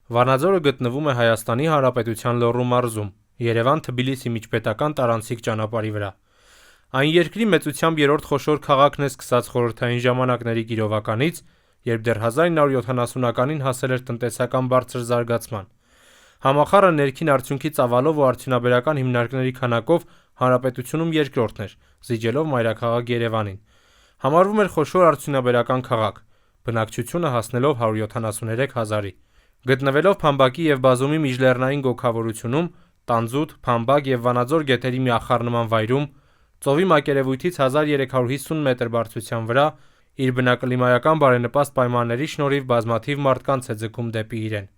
Վանաձորը գտնվում է Հայաստանի Հանրապետության Լոռու մարզում, Երևան-Թբիլիսի միջպետական տարանցիկ ճանապարհի վրա։ Այն երկրի մեծությամբ երրորդ խոշոր քաղաքն է սկսած խորհրդային ժամանակների գիրովականից, երբ դեռ 1970-ականին հասել էր տնտեսական բարձր զարգացման։ Համախառն ներքին արդյունքի ծավալով ու արդյունաբերական հիմնարկների քանակով հանրապետությունում երկրորդն էր, զիջելով մայրաքաղաք Երևանին։ Համարվում էր խոշոր արդյունաբերական քաղաք, բնակչությունը հասնելով 173 հազարի։ Գտնվելով Փամբակի և Բազումի միջլեռնային գոգավորությունում, Տանձուտ, Փամբակ և Վանաձոր գետերի միախառնման վայրում, ծովի մակերևույթից 1350 մետր բարձրության վրա, իր բնակլիմայական բարենպաստ պայմանների շնորհիվ բազմաթիվ մարդկանց է ձգում դեպի իրեն։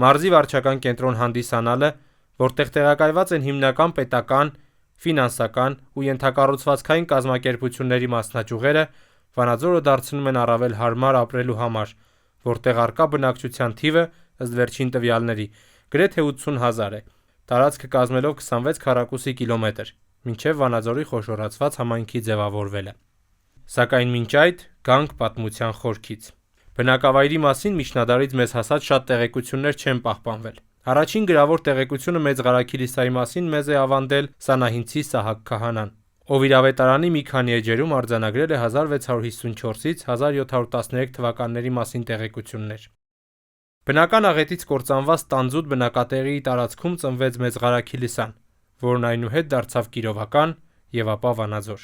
Մարզի վարչական կենտրոն հանդիսանալը, որտեղ տեղակայված են հիմնական պետական, ֆինանսական ու ենթակառուցվածքային կազմակերպությունների մասնաճյուղերը, Վանաձորը դարձնում են առավել հարմար ապրելու համար, որտեղ առկա բնակչության թիվը, ըստ վերջին տվյալների, գրեթե 80 հազար է, տարածքը կազմելով 26 քառակուսի կիլոմետր, մինչև Վանաձորի խոշորացված համայնքի ձևավորվելը։ Սակայն մինչ այդ գանք պատմության խորքից։ Բնակավայրի մասին միջնադարից մեզ հասած շատ տեղեկություններ չեն պահպանվել։ Առաջին գրավոր տեղեկությունը Մեծ Ղարաքիլիսայի մասին մեզ է ավանդել Սանահինցի Սահակ քահանան, ով իր ավետարանի մի քանի էջերում արձանագրել է 1654-ից 1713 թվականների մասին տեղեկություններ։ Բնական աղետից կործանված Տանձուտ բնակատեղիի տարածքում ծնվեց Մեծ Ղարաքիլիսան, որն այնուհետ դարձավ Կիրովական և ապա Վանաձոր։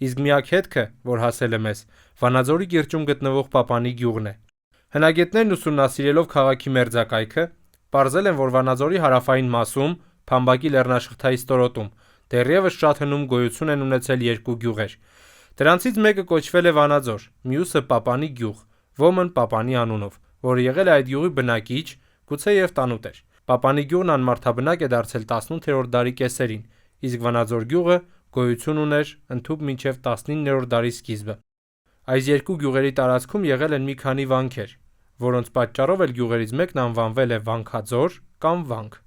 Իսկ միակ հետքը, որ հասել է մեզ, Վանաձորի կիրճում գտնվող Պապանի գյուղն է։ Հնագետներն ուսումնասիրելով քաղաքի մերձակայքը, պարզել են, որ Վանաձորի հարավային մասում, Փամբակի լեռնաշղթայի ստորոտում, դեռևս շատ հնում գոյություն են ունեցել երկու գյուղեր։ Դրանցից մեկը կոչվել է Վանաձոր, մյուսը Պապանի գյուղ, ոմն Պապանի անունով, որը եղել է այդ գյուղի բնակիչ, գուցեև տանուտ էր։ Պապանի գյուղն անմարդաբնակ է դարձել 18-րդ դարի կեսերին, իսկ Վանաձոր գյուղը գոյություն ուներ ընդհուպ մինչև 19-րդ դարի սկիզբը։ Այս երկու գյուղերի տարածքում եղել են մի քանի վանքեր, որոնց պատճառով էլ գյուղերից մեկն անվանվել է Վանքաձոր կամ Վանք,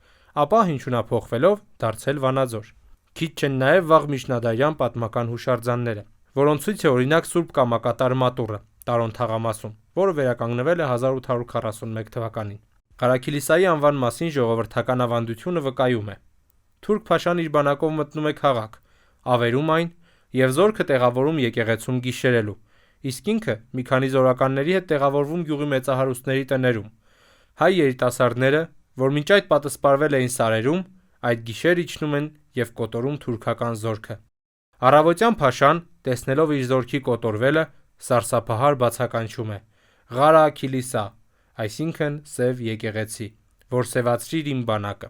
ապա հնչյունափոխվելով դարձել Վանաձոր։ Քիչ չեն նաև վաղ միջնադարյան պատմական հուշարձանները, որոնց ցույց է օրինակ Սուրբ Կամակատար մատուռը Տարոն թաղամասում, որը վերականգնվել է 1841 թվականին։ Ղարաքիլիսայի անվան մասին ժողովրդական ավանդությունը վկայում է. Թուրք փաշան իր բանակով մտնում է քաղաք, ավերում այն և զորքը տեղավորում եկեղեցում գիշերելու, իսկ ինքը մի քանի զորականների հետ տեղավորվում գյուղի մեծահարուստների տներում։ Հայ երիտասարդները, որ մինչ այդ պատսպարվել էին սարերում, այդ գիշեր իջնում են և կոտորում թուրքական զորքը։ Առավոտյան փաշան, տեսնելով իր զորքի կոտորվելը, սարսափահար բացականչում է. «Ղարաքիլիսա», այսինքն սև եկեղեցի, որ սևացրիր իմ բանակը։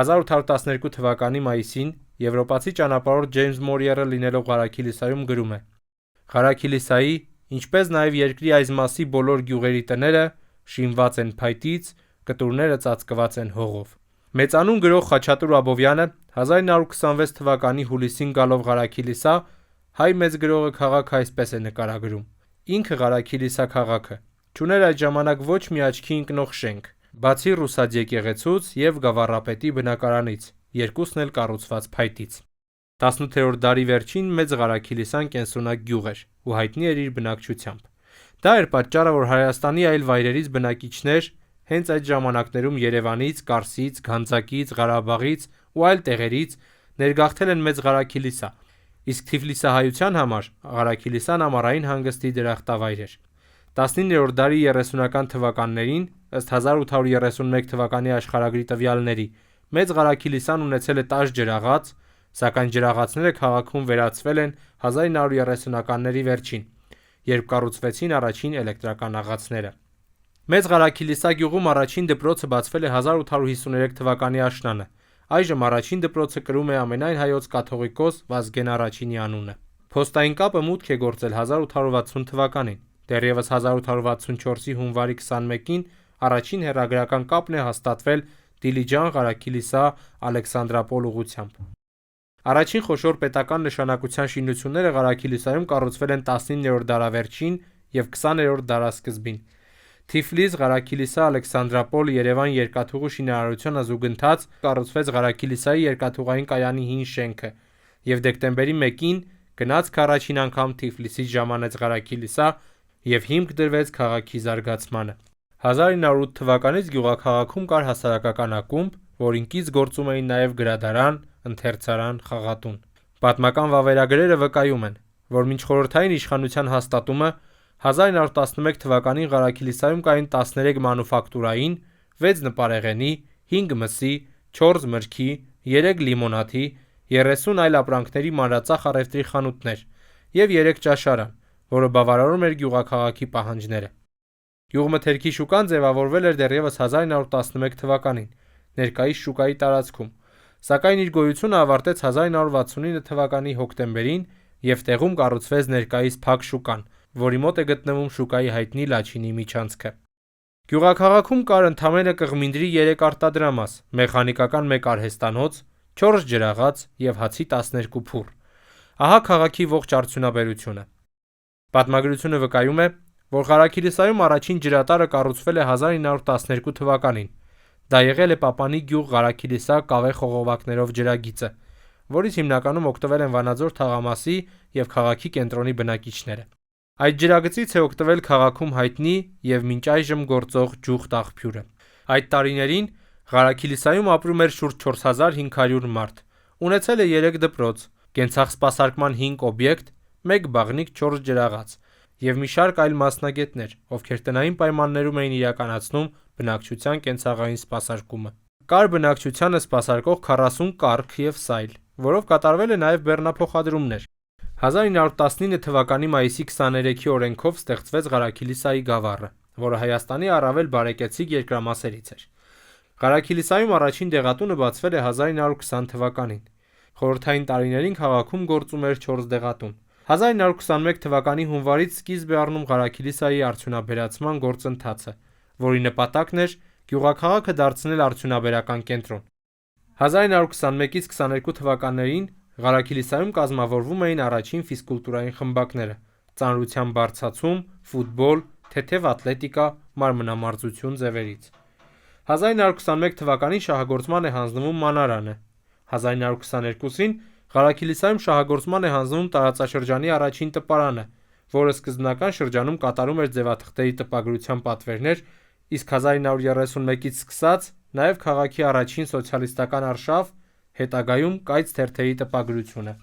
1812 թվականի մայիսին եվրոպացի ճանապարհորդ Ջեյմս Մորիերը լինելով Ղարաքիլիսայում գրում է. «Ղարաքիլիսայի, ինչպես նաև երկրի այս մասի բոլոր գյուղերի տները շինված են փայտից, կտուրները ծածկված են հողով»։ Մեծանուն գրող Խաչատուր Աբովյանը 1926 թվականի հուլիսին գալով Ղարաքիլիսա, հայ մեծ գրողը քաղաքը այսպես է նկարագրում. «Ինքը Ղարաքիլիսա քաղաքը չուներ այդ ժամանակ ոչ մի աչքի ընկնող շենք, բացի ռուսաց եկեղեցուց և գավառապետի բնակարանից, երկուսն էլ կառուցված փայտից»։ 18-րդ դարի վերջին Մեծ Ղարաքիլիսան կենսունակ գյուղ էր ու հայտնի էր իր բնակչությամբ։ Դա էր պատճառը, որ Հայաստանի այլ վայրերից բնակիչներ հենց այդ ժամանակներում Երևանից, Կարսից, Գանձակից, Ղարաբաղից ու այլ տեղերից ներգաղթել են Մեծ Ղարաքիլիսա, իսկ Թիֆլիսահայության համար Ղարաքիլիսան ամառային հանգստի դրախտավայր էր։ 19-րդ դարի 30-ական թվականներին, ըստ 1831 թվականի աշխարհագրի տվյալների, Մեծ Ղարաքիլիսան ունեցել է 10 ջրաղաց, սակայն ջրաղացները քաղաքում վերացվել են 1930-ականների վերջին, երբ կառուցվեցին առաջին էլեկտրական աղացները։ Մեծ Ղարաքիլիսա գյուղում առաջին դպրոցը բացվել է 1853 թվականի աշնանը։ Այժմ առաջին դպրոցը կրում է ամենայն հայոց կաթողիկոս Վազգեն I-ի անունը։ Փոստային կապը մուտք է գործել 1860 թվականին։ Դեռևս 1864-ի հունվարի 21-ին առաջին հեռագրական կապն է հաստատվել Դիլիջան-Ղարաքիլիսա Ալեքսանդրապոլ ուղղությամբ։ Առաջին խոշոր պետական նշանակության շինությունները Ղարաքիլիսայում կառուցվել են 19-րդ դարավերջին և 20-րդ դարասկզբին։ Թիֆլիս, Ղարաքիլիսա, Ալեքսանդրապոլ, Երևան երկաթուղու շինարարությանը զուգընթաց կառուցվեց Ղարաքիլիսայի երկաթուղային կայանի հին շենքը, և դեկտեմբերի 1-ին գնացքը առաջին անգամ Թիֆլիսից ժամանեց Ղարաքիլիսա և հիմք դրվեց քաղաքի զարգացմանը։ 1908 թվականից գյուղաքաղաքում կար հասարակական ակումբ, որին կից գործում էին նաև գրադարան, ընթերցարան, խաղատուն։ Պատմական վավերագրերը վկայում են, որ մինչ խորհրդային իշխանության հաստատումը 1911 թվականին Ղարաքիլիսայում կային 13 մանուֆակտուրային, 6 նպարեղենի, 5 մսի, 4 մրգի, 3 լիմոնադի, 30 այլ ապրանքների մանրածախ առևտրի խանութներ և 3 ճաշարան, որը բավարարում էր գյուղաքաղաքի պահանջները։ Գյուղմթերքի շուկան ձևավորվել էր դեռևս 1911 թվականին, ներկայիս շուկայի տարածքում, սակայն իր գոյությունը ավարտեց 1969 թվականի հոկտեմբերին և տեղում կառուցվեց ներկայիս փակ շուկան, որի մոտ է գտնվում շուկայի հայտնի Լաչինի միջանցքը։ Գյուղաքաղաքում կար ընդամենը կղմինդրի 3 արտադրամաս, մեխանիկական 1 արհեստանոց, 4 ջրաղաց և հացի 12 փուռ։ Ահա քաղաքի ողջ արդյունաբերությունը։ Պատմագրությունը վկայում է, որ Ղարաքիլիսայում առաջին ջրատարը կառուցվել է 1912 թվականին։ Դա եղել է Պապանի գյուղ Ղարաքիլիսա կավե խողովակներով ջրագիծը, որից հիմնականում օգտվել են Վանաձոր թաղամասի և քաղաքի կենտրոնի բնակիչները։ Այդ ջրագծից է օգտվել քաղաքում հայտնի և մինչ այժմ գործող Ջուխտ աղբյուրը։ Այդ տարիներին Ղարաքիլիսայում ապրում էր շուրջ 4500 մարդ, ունեցել է 3 դպրոց, կենցաղսպասարկման 5 օբյեկտ, 1 բաղնիք, 4 ջրաղաց և մի շարք այլ մասնագետներ, ովքեր տնային պայմաններում էին իրականացնում բնակչության կենցաղային սպասարկումը։ Կար բնակչությանը սպասարկող 40 կառք և սայլ, որով կատարվել է նաև բեռնափոխադրումներ։ 1919 թվականի մայիսի 23-ի օրենքով ստեղծվեց Ղարաքիլիսայի գավառը, որը Հայաստանի առավել բարեկեցիկ երկրամասերից էր։ Ղարաքիլիսայում առաջին դեղատունը բացվել է 1920 թվականին։ Խորհրդային տարիներին քաղաքում գործում էր 4 դեղատուն։ 1921 թվականի հունվարից սկիզբ է առնում Ղարաքիլիսայի արդյունաբերացման գործընթացը, որի նպատակն էր գյուղաքաղաքը դարձնել արդյունաբերական կենտրոն։ 1921-ից 22 թվականներին Ղարաքիլիսայում կազմավորվում էին առաջին ֆիզկուլտուրային խմբակները՝ ծանրության բարձրացում, ֆուտբոլ, թեթև ատլետիկա, մարմնամարզություն ձևերից։ 1921 թվականին շահագործման է հանձնվում մանարանը։ 1922-ին Ղարաքիլիսայում շահագործման է հանձնվում տարածաշրջանի առաջին տպարանը, որը սկզբնական շրջանում կատարում էր ձևաթղթերի տպագրության պատվերներ, իսկ 1931-ից սկսած նաև քաղաքի առաջին սոցիալիստական արշավ, հետագայում կայծ թերթերի տպագրությունը։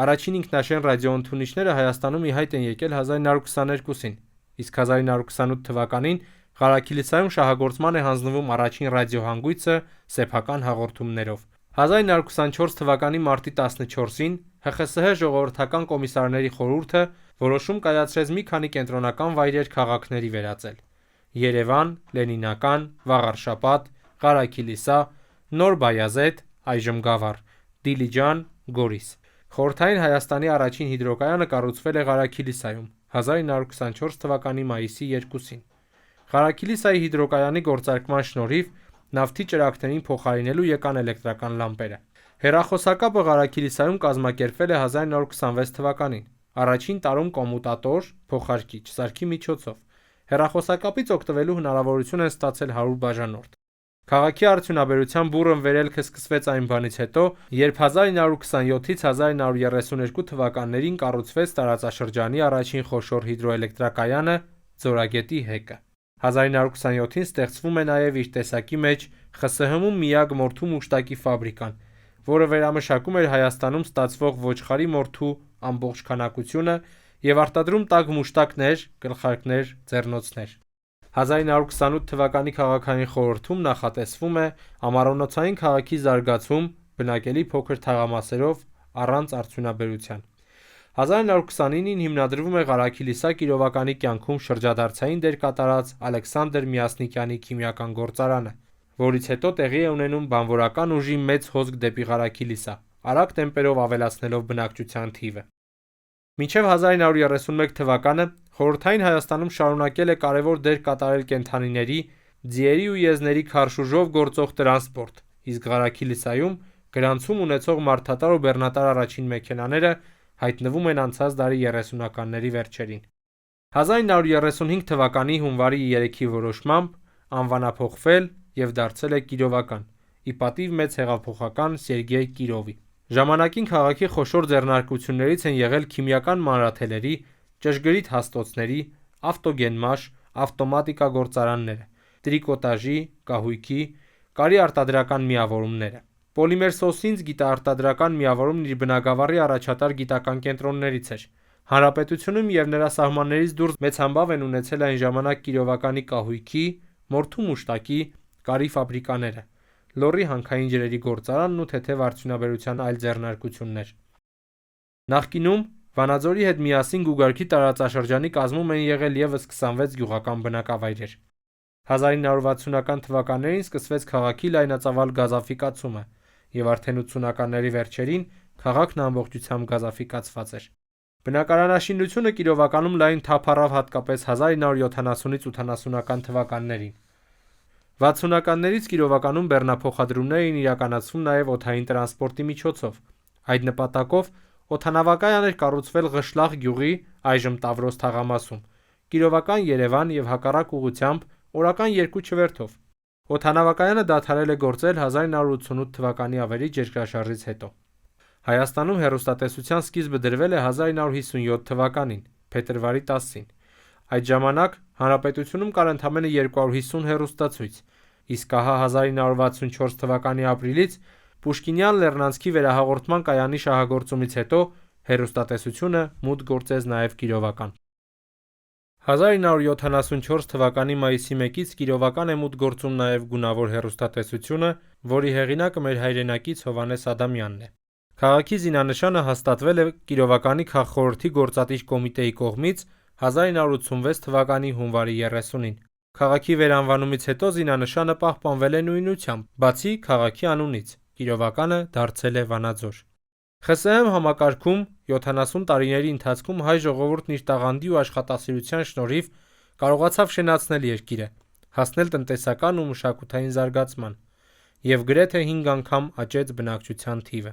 Առաջին ինքնաշեն ռադիոընդունիչները Հայաստանում ի հայտ են եկել 1922-ին, իսկ 1928 թվականին Ղարաքիլիսայում շահագործման է հանձնվում առաջին ռադիոհանգույցը սեփական հաղորդումներով։ 1924 թվականի մարտի 14-ին ՀԽՍՀ ժողովրդական կոմիսարների խորհուրդը որոշում կայացրեց մի քանի կենտրոնական վայրեր քաղաքների վերածել՝ Երևան, Լենինական, Վաղարշապատ, Ղարաքիլիսա, Նոր Բայազեդ (այժմ Գավառ), Դիլիջան, Գորիս։ Խորհրդային Հայաստանի առաջին հիդրոկայանը կառուցվել է Ղարաքիլիսայում 1924 թվականի մայիսի 2-ին։ Ղարաքիլիսայի հիդրոկայանի գործարկման շնորհիվ նավթի ճրագներին փոխարինելու եկան էլեկտրական լամպերը։ Հեռախոսակապը Ղարաքիլիսայում կազմակերպվել է 1926 թվականին, առաջին տարում կոմուտատոր (փոխարկիչ) սարքի միջոցով։ Հեռախոսակապից օգտվելու հնարավորություն են ստացել 100 բաժանորդ։ Քաղաքի արդյունաբերության բուռն վերելքը սկսվեց այն բանից հետո, երբ 1927-ից 1932 թվականներին կառուցվեց տարածաշրջանի առաջին խոշոր հիդրոէլեկտրակայանը Ձորագետի հեկը։ 1927-ին ստեղծվում է նաև իր տեսակի մեջ ԽՍՀՄ-ում միակ մորթու մուշտակի ֆաբրիկան, որը վերամշակում էր Հայաստանում ստացվող ոչխարի մորթու ամբողջ քանակությունը և արտադրում տաք մուշտակներ, գլխարկներ, ձեռնոցներ։ 1928 թվականի քաղաքային խորհրդում նախատեսվում է ամառոնոցային քաղաքի զարգացում բնակելի փոքր թաղամասերով առանց արդյունաբերության։ 1929-ին հիմնադրվում է Ղարաքիլիսա Կիրովականի կյանքում շրջադարձային դեր կատարած Ալեքսանդր Միասնիկյանի քիմիական գործարանը, որից հետո տեղի է ունենում բանվորական ուժի մեծ հոսք դեպի Ղարաքիլիսա, արագ տեմպերով ավելացնելով բնակչության թիվը։ Մինչև 1931 թվականը Խորհրդային Հայաստանում շարունակել է կարևոր դեր կատարել կենդանիների, ձիերի ու եզների քարշուժով գործող տրանսպորտ, իսկ Ղարաքիլիսայում գրանցում ունեցող մարդատար ու բեռնատար առաջին մեքենաները հայտնվում են անցած դարի 30-ականների վերջերին։ 1935 թվականի հունվարի 3-ի որոշմամբ անվանափոխվել և դարձել է Կիրովական՝ ի պատիվ մեծ հեղափոխական Սերգեյ Կիրովի։ Ժամանակին քաղաքի խոշոր ձեռնարկություններից են եղել քիմիական մանրաթելերի, ճշգրիտ հաստոցների, ավտոգենմաշ, ավտոմատիկա գործարանները, տրիկոտաժի, կահույքի, կարի արտադրական միավորումները։ Պոլիմեր Սոսինձ գիտաարտադրական միավորումն իր բնագավառի առաջատար գիտական կենտրոններից էր։ Հանրապետությունում և նրա սահմաններից դուրս մեծ համբավ են ունեցել այն ժամանակ Կիրովականի կահույքի, մորթու մուշտակի, կարի ֆաբրիկաները, լոռի հանքային ջրերի գործարանն ու թեթև արդյունաբերության այլ ձեռնարկություններ։ Նախկինում Վանաձորի հետ միասին Գուգարքի տարածաշրջանի կազմում են եղել ևս 26 գյուղական բնակավայրեր։ 1960-ական թվականներին սկսվեց քաղաքի լայնածավալ գազաֆիկացումը և արդեն 80-ականների վերջերին քաղաքն ամբողջությամբ գազաֆիկացված էր։ Բնակարանաշինությունը Կիրովականում լայն թափ առավ հատկապես 1970-ից 80-ական թվականներին։ 60-ականներից Կիրովականում բեռնափոխադրումներ էին իրականացվում նաև օդային տրանսպորտի միջոցով։ Այդ նպատակով օդանավակայան էր կառուցվել Ղշլաղ գյուղի (այժմ Տավրոս թաղամասում) Կիրովական-Երևան և հակառակ ուղղությամբ օրական 2 չվերթով։ Օդանավակայանը դադարել է գործել 1988 թվականի ավերիչ երկրաշարժից հետո։ Հայաստանում հեռուստատեսության սկիզբը դրվել է 1957 թվականին, փետրվարի 10-ին։ Այդ ժամանակ հանրապետությունում կար ընդամենը 250 հեռուստացույց, իսկ ահա 1964 թվականի ապրիլից Պուշկինյան Լեռնանցքի վերահաղորդման կայանի շահագործումից հետո հեռուստատեսությունը մուտք գործեց նաև Կիրովական։ 1974 թվականի մայիսի 1-ից Կիրովական է մուտք գործում նաև գունավոր հեռուստատեսությունը, որի հեղինակը մեր հայրենակից Հովհաննես Ադամյանն է։ Քաղաքի զինանշանը հաստատվել է Կիրովականի քաղխորհրդի գործադիր կոմիտեի կողմից 1986 թվականի հունվարի 30-ին։ Քաղաքի վերանվանումից հետո զինանշանը պահպանվել է նույնությամբ, բացի քաղաքի անունից՝ Կիրովականը դարձել է Վանաձոր։ ԽՍՀՄ համակարգում 70 տարիների ընթացքում հայ ժողովուրդն իր տաղանդի ու աշխատասիրության շնորհիվ կարողացավ շենացնել երկիրը, հասնել տնտեսական ու մշակութային զարգացման և գրեթե 5 անգամ աճեց բնակչության թիվը։